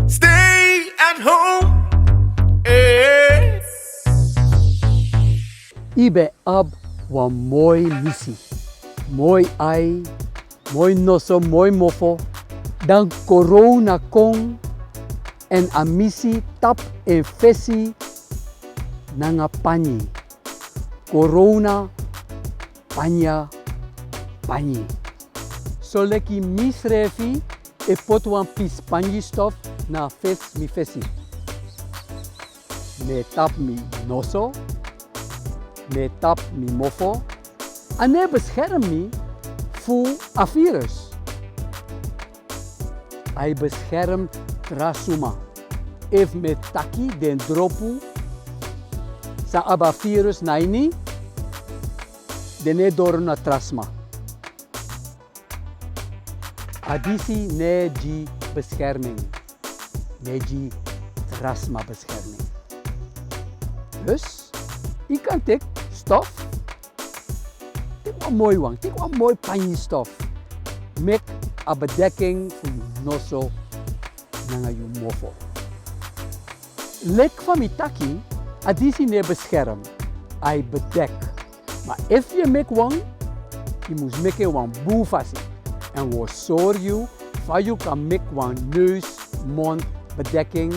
Stay at home. Eh. Ibe ab wan mooi missie. Mooi ai, mooi nosso, mooi mofo. Dan corona kon en a missie tap en fesi nanga panyi. Corona panya panyi. So leki misrefi e pot wan pis panyi stof na fes mi fesi. Me tap mi nosso. Me tap mi mofo. En hij beschermt me voor een virus. Hij beschermt trasuma. If me taki den dropu sa aba virus naini, dene door na trasma. Adisi neji bescherming. Neji trasma bescherming. Dus, ik kan tik stof. Tik wat mooi wang, tik wat mooi panjestof. Mek a bedekking voor je nosso nanga je mofo. Lek van mi taki, adisi ne bescherm. Ai bedek. Maar if je mek wang, je moet meke wang boefasi. En we zorg je, van je kan mek wang neus, mond, bedekking,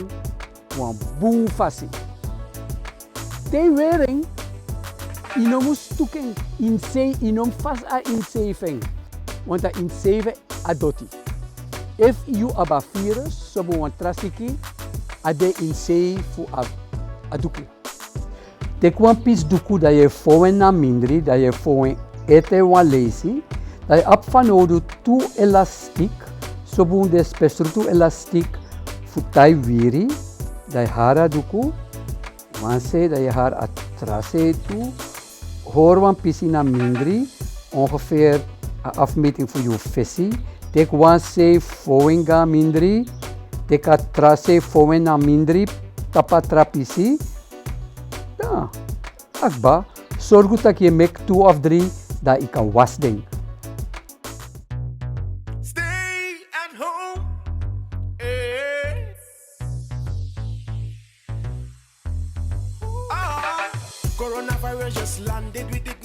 wang boefasi. Te wearing, ino moet toeken in zee, ino vast a in zeeving. Want a in zeven adoti. If you aba virus, so wan trasiki, ade in zee fu aduku. Tek wan pis duku dat je fowen na mindri, dat je fowen ete wan lesi, dat je ap van odu tu elastiek, so boon des pestrutu elastiek fu tai wiri, dat je hara duku, wan se dat je haar atrase tu, hoor wan pisi na mindri, ongeveer een afmeting voor je visie. Tek wan se fowen ga mindri, tek atrase fowen na mindri, tapa trapisi. Ja, akba, zorg dat je mek 2 of 3 dat ik kan wasding. Stay at home. Eh. Coronavirus just landed with it.